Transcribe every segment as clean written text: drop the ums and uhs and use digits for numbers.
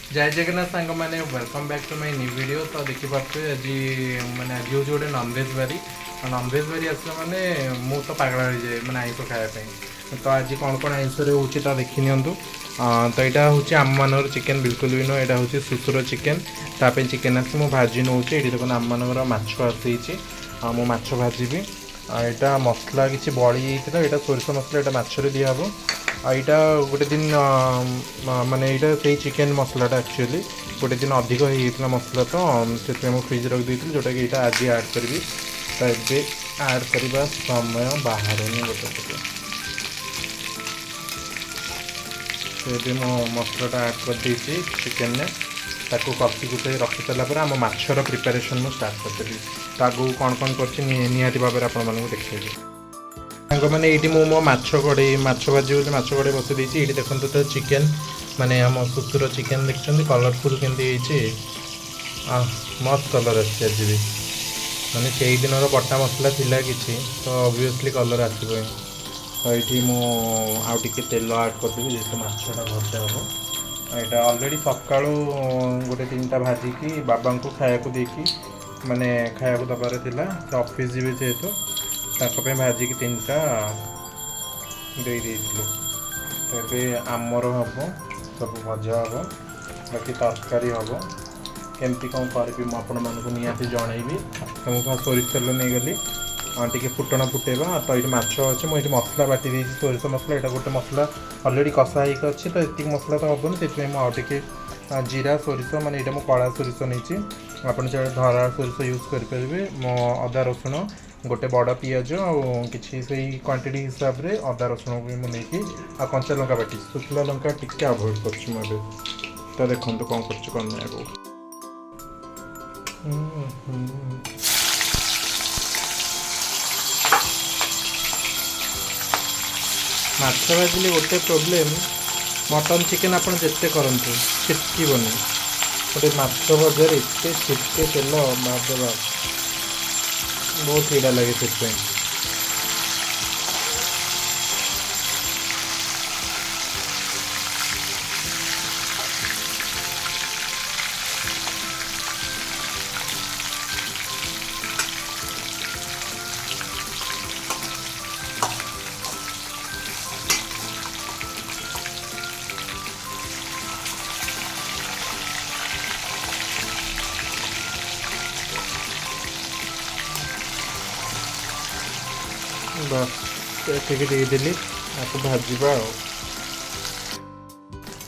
जय जगन्नाथ सांग मैंने welcome back to my new video. तो देखिपे आज मैंने आज हूँ गोटे नॉनवेज बारी। नॉनवेज बारी आस मैंने मु तो पागल हो जाए मैंने आइंस खायापी। तो आज कौन कौन आइंस हो देखी निंतु। तो यहाँ हूँ आम मानक चिकेन बिल्कुल भी नुह, यहाँ हूँ सुसुर चिकेन। ताप चिकेन आस भाजी नौ ये देखो आम मानक माछ आसी मु माछ भाजी। यहाँ मसला किसी बड़ी जाता है, सोरिष मसला यहाँ मछरे दिहब। यहाँ गोटे दिन माने यहाँ से चिकेन मसलाटा एक्चुअली गोटे दिन अधिक होता मसला, तो से मुझे फ्रिज रखी जोटा कि यहाँ आज ऐड करी। तो ये ऐड करने समय बाहर गोटे पटे मो मसलाटा ऐड कर देती चिकेन ने ताको कषि कुटे रखी सारापर आम माछर प्रिपेरेसन मुझे स्टार्ट करदेवी। तो आगू कौन कौन कर भाव में देखिए साग मैंने ये मो माछ कड़े माछ भाजी बोली माछ कड़े बसई देती। ये देखो तो चिकेन माने आम सुसुर चिकेन देखते कलरफुल केमती मस्त कलर आज भी माने से दिन बटा मसला थिला किसी तो ऑब्वियसली कलर आसो। तो ये मुझे तेल ऐड करदेवी जेहतु माछटा भजा हम। यहाँ अलरेडी सका गोटे 3टा भाजिकी बाबा को खाया देकी माने खाया दबार थिला ऑफिस जी जेहेतु ताकि भाजिकी 3टा दे देलु। तो ये आमर हम सब भजा हम बाकी तरकारी हम केमती कौन करी मुझे निहाती जनइबी। तो मुझे सोरिष तेल नहीं गली टी फुटण फुटेबा। तो ये माछ अच्छे मुझे मसला बाटी दी सोरिष मसला यहाँ गोटे मसला अलरेडी कषा होक अच्छे। तो ये मसला तो हेनी से मुझे जीरा सोरिष माने ये कला सोरिष नहीं आप धरा सोरिष यूज करेंगे। मो अदा रसुण गोटे बड़ पिज कि क्वांटिटी हिसाब से अदा रसुण को मुझे आ कंचा लंका बाटी शुखला लंका टिके अवॉइड कर। तो देखो कौन कर माछ भाजिले गोटे प्रोब्लेम मटन चिकेन आप जिते करतु छिटकबनी गोटे माछ भजार एत छिटके तेल मारदेवा बहुत कीड़ा लगे से। बस ये देदेली आपको भाजवा।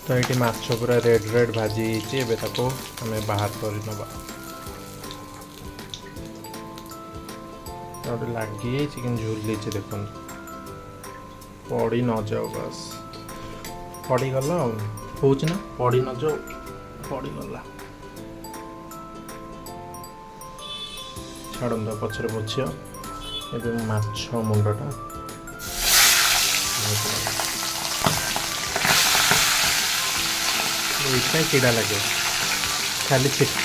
तो ये माछ पूरा रेड रेड भाजी आम बाहर कर लगे चिकेन झोल देचे देख पड़ी न जाओ बस पड़गला हो पड़ी न जाओ पड़गला छाड़ पचर पोछिया। ये माछ मुंडटा ये कीड़ा लगे खाली छिटक।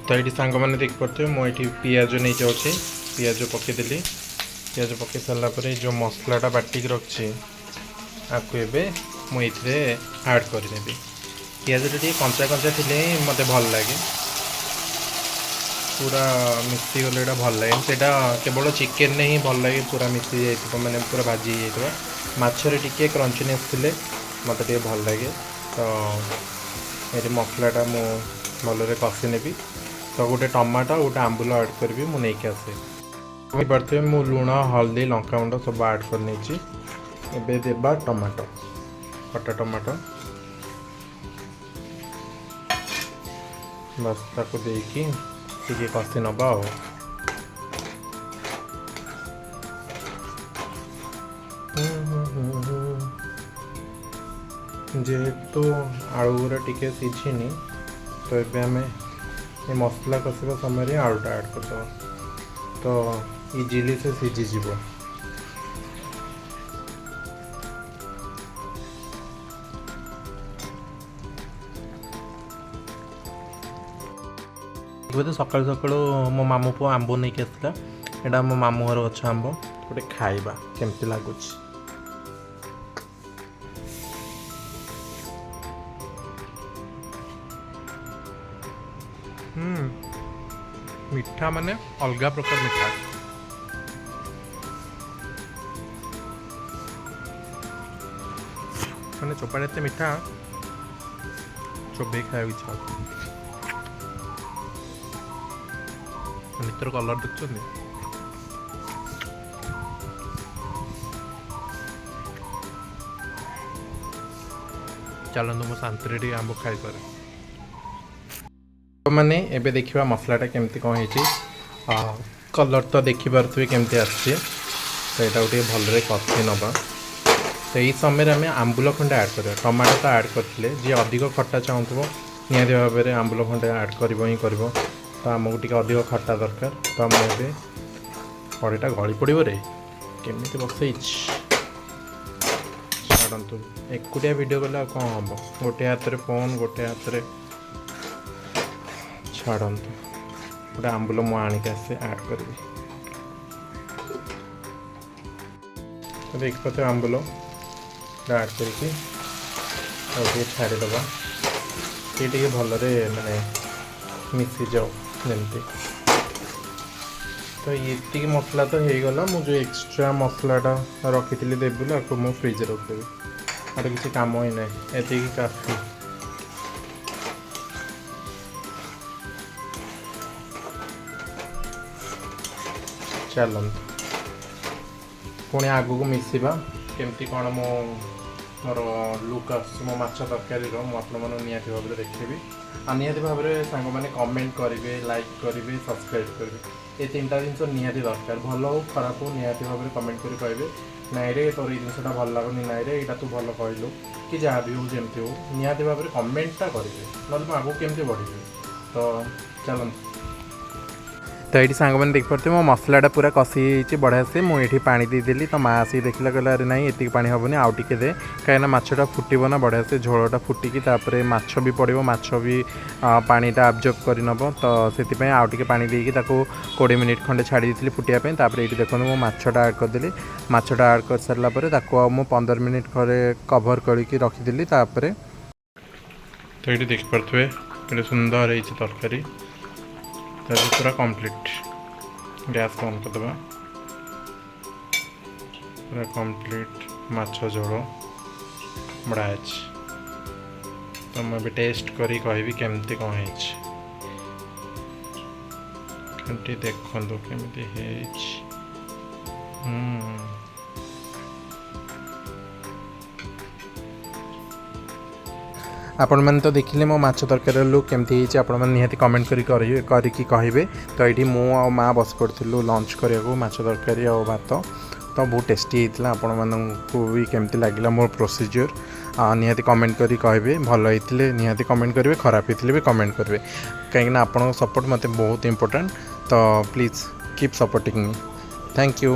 तो ये सांग मैंने देखिपे मुझे पियाज नहीं जाऊँगी पियाज पकईदेली। पियाज पकई सारापर जो मसलाटा बाटिक रखी आपको एवं मुझे ऐड करनेबी। पियाज टे कंचा कंचा थी मत भल लगे पूरा मिसी गले भल लगे से केवल चिकेन ने ही भल लगे पूरा मिसी जाए मैंने पूरा भाजी जाइए मछरे टी क्रंचीनेस थे मत टे भल लगे। तो ये मसलाटा मु भल कषि नेबी। तो गोटे टमाटो गोटे आंबुल ऐड करी मुझे आसे पड़े मु लुण हल्दी लंका गुंड सब ऐड कर देबा टमाटो कटा टमाटो बस ताको देकी टिके कषि नवा। जेहेतु आलू गुरा टिके सीझीनी तो ये आम ये मसला कषा समय आलूटा ऐड कर तो इजिली से सीझीज। बोधे सकाल सकाल मो मामू पुआ आंब नहीं आसला ଏଇଟା ଆମ ମାମୁଁ ଘର ଗଛ ଆମ୍ବ ଗୋଟେ ଖାଇବା କେମିତି ଲାଗୁଛି। ମିଠା ମାନେ ଅଲଗା ପ୍ରକାର ମିଠା। ମାନେ ଚୋପାଟା ଏତେ ମିଠା ଚୋବେଇ ଖାଇବାକୁ ଇଚ୍ଛା ହଉଛି। ଭିତର କଲର ଦେଖୁଛନ୍ତି? ଚାଲନ୍ତୁ ମୁଁ ଶାନ୍ତିରେ ଟିକେ ଆମ୍ବ ଖାଇପାରେ। ମାନେ ଏବେ ଦେଖିବା ମସଲାଟା କେମିତି କ'ଣ ହେଇଛି। କଲର୍ ତ ଦେଖିପାରୁଥିବେ କେମିତି ଆସିଛି। ତ ଏଇଟାକୁ ଟିକେ ଭଲରେ କଷି ନେବା। ତ ଏହି ସମୟରେ ଆମେ ଆମ୍ବୁଲ ଖଣ୍ଡେ ଆଡ଼୍ କରିବା। ଟମାଟୋ ତ ଆଡ଼୍ କରିଥିଲେ, ଯିଏ ଅଧିକ ଖଟା ଚାହୁଁଥିବ ନିହାତି ଭାବରେ ଆମ୍ବୁଲ ଖଣ୍ଡେ ଆଡ଼୍ କରିବ ହିଁ କରିବ। ତ ଆମକୁ ଟିକେ ଅଧିକ ଖଟା ଦରକାର। ତ ମୁଁ ଏବେ କଡ଼େଇଟା ଗଳି ପଡ଼ିବ ରେ, କେମିତି ବସେଇଛି ଛାଡ଼ନ୍ତୁ। ଏକୁଟିଆ ଭିଡ଼ିଓ କଲେ ଆଉ କ'ଣ ହେବ, ଗୋଟେ ହାତରେ ଫୋନ୍ ଗୋଟେ ହାତରେ ଛାଡ଼ନ୍ତୁ। ଗୋଟେ ଆମ୍ବୁଲ ମୁଁ ଆଣିକି ଆସି ଆଡ଼୍ କରିବି। ତ ଦେଖିପାରୁଥିବେ ଆମ୍ବୁଲ ଆଡ଼୍ କରିକି ଆଉ ଟିକେ ଛାଡ଼ିଦେବା। ଟିକେ ଭଲରେ ମାନେ ମିଶିଯାଉ ଯେମିତି। ତ ଏତିକି ମସଲା ତ ହେଇଗଲା। ମୁଁ ଯେଉଁ ଏକ୍ସଟ୍ରା ମସଲାଟା ରଖିଥିଲି ଦେବି ବୋଲି ଆକୁ ମୁଁ ଫ୍ରିଜରେ ରଖିଦେବି। ଆଉ କିଛି କାମ ହିଁ ନାହିଁ, ଏତିକି କାଫି। ଚାଲନ୍ତୁ ପୁଣି ଆଗକୁ ମିଶିବା। କେମିତି କ'ଣ ମୋର ଲୁକ୍ ଆସୁଛି ମୋ ମାଛ ତରକାରୀର ମୁଁ ଆପଣମାନଙ୍କୁ ନିହାତି ଭାବରେ ଦେଖେଇବି। ଆଉ ନିହାତି ଭାବରେ ସାଙ୍ଗମାନେ କମେଣ୍ଟ କରିବେ, ଲାଇକ୍ କରିବେ, ସବସ୍କ୍ରାଇବ୍ କରିବେ। ଏ ତିନିଟା ଜିନିଷ ନିହାତି ଦରକାର। ଭଲ ହେଉ ଖରାପ ହେଉ ନିହାତି ଭାବରେ କମେଣ୍ଟ କରି କହିବେ, ନାଇଁରେ ତୋର ଏଇ ଜିନିଷଟା ଭଲ ଲାଗୁନି, ନାଇଁରେ ଏଇଟା ତୁ ଭଲ କହିଲୁ, କି ଯାହା ବି ହେଉ ଯେମିତି ହେଉ ନିହାତି ଭାବରେ କମେଣ୍ଟଟା କରିବେ, ନହେଲେ ମୁଁ ଆଗକୁ କେମିତି ବଢ଼ିବି। ତ ଚାଲନ୍ତୁ। ତ ଏଇଠି ସାଙ୍ଗମାନେ ଦେଖିପାରୁଥିବେ ମୋ ମସଲାଟା ପୁରା କଷି ହେଇଯାଇଛି ବଢ଼ିଆ ସେ। ମୁଁ ଏଇଠି ପାଣି ଦେଇଦେଲି। ତ ମାଆ ଆସିକି ଦେଖିଲା କହିଲା ଆରେ ନାଇଁ ଏତିକି ପାଣି ହେବନି, ଆଉ ଟିକେ ଦେ, କାହିଁକିନା ମାଛଟା ଫୁଟିବ ନା ବଢ଼ିଆ ସେ। ଝୋଳଟା ଫୁଟିକି ତାପରେ ମାଛ ବି ପଡ଼ିବ, ମାଛ ବି ପାଣିଟା ଆବଜର୍ବ କରିନେବ। ତ ସେଥିପାଇଁ ଆଉ ଟିକେ ପାଣି ଦେଇକି ତାକୁ 20 ମିନିଟ୍ ଖଣ୍ଡେ ଛାଡ଼ି ଦେଇଥିଲି ଫୁଟିବା ପାଇଁ। ତାପରେ ଏଇଠି ଦେଖନ୍ତୁ ମୁଁ ମାଛଟା ଆଡ଼୍ କରିଦେଲି। ମାଛଟା ଆଡ଼୍ କରିସାରିଲା ପରେ ତାକୁ ଆଉ ମୁଁ 15 ମିନିଟ୍ ଘରେ କଭର୍ କରିକି ରଖିଦେଲି। ତାପରେ ତ ଏଇଠି ଦେଖିପାରୁଥିବେ ଏଇଠି ସୁନ୍ଦର ହେଇଛି ତରକାରୀ। ତାପରେ ପୁରା କମ୍ପ୍ଲିଟ୍। ଗ୍ୟାସ୍ ବନ୍ଦ କରିଦେବା। ପୁରା କମ୍ପ୍ଲିଟ୍ ମାଛ ଝୋଳ ବଢ଼ିଆ ଅଛି। ତ ମୁଁ ଏବେ ଟେଷ୍ଟ କରି କହିବି କେମିତି କ'ଣ ହେଇଛି। ଟିକେ ଦେଖନ୍ତୁ କେମିତି ହେଇଛି। ଆପଣମାନେ ତ ଦେଖିଲେ ମୋ ମାଛ ତରକାରୀର ଲୁକ୍ କେମିତି ହେଇଛି। ଆପଣମାନେ ନିହାତି କମେଣ୍ଟ କରିକି କହିବେ। ତ ଏଇଠି ମୁଁ ଆଉ ମାଆ ବସି ପଡ଼ିଥିଲୁ ଲଞ୍ଚ କରିବାକୁ, ମାଛ ତରକାରୀ ଆଉ ଭାତ। ତ ବହୁତ ଟେଷ୍ଟି ହେଇଥିଲା। ଆପଣମାନଙ୍କୁ ବି କେମିତି ଲାଗିଲା ମୋର ପ୍ରୋସିଜିଓର ନିହାତି କମେଣ୍ଟ କରି କହିବେ। ଭଲ ହେଇଥିଲେ ନିହାତି କମେଣ୍ଟ କରିବେ, ଖରାପ ହେଇଥିଲେ ବି କମେଣ୍ଟ କରିବେ, କାହିଁକିନା ଆପଣଙ୍କ ସପୋର୍ଟ ମୋତେ ବହୁତ ଇମ୍ପୋର୍ଟାଣ୍ଟ। ତ please keep supporting me. Thank you.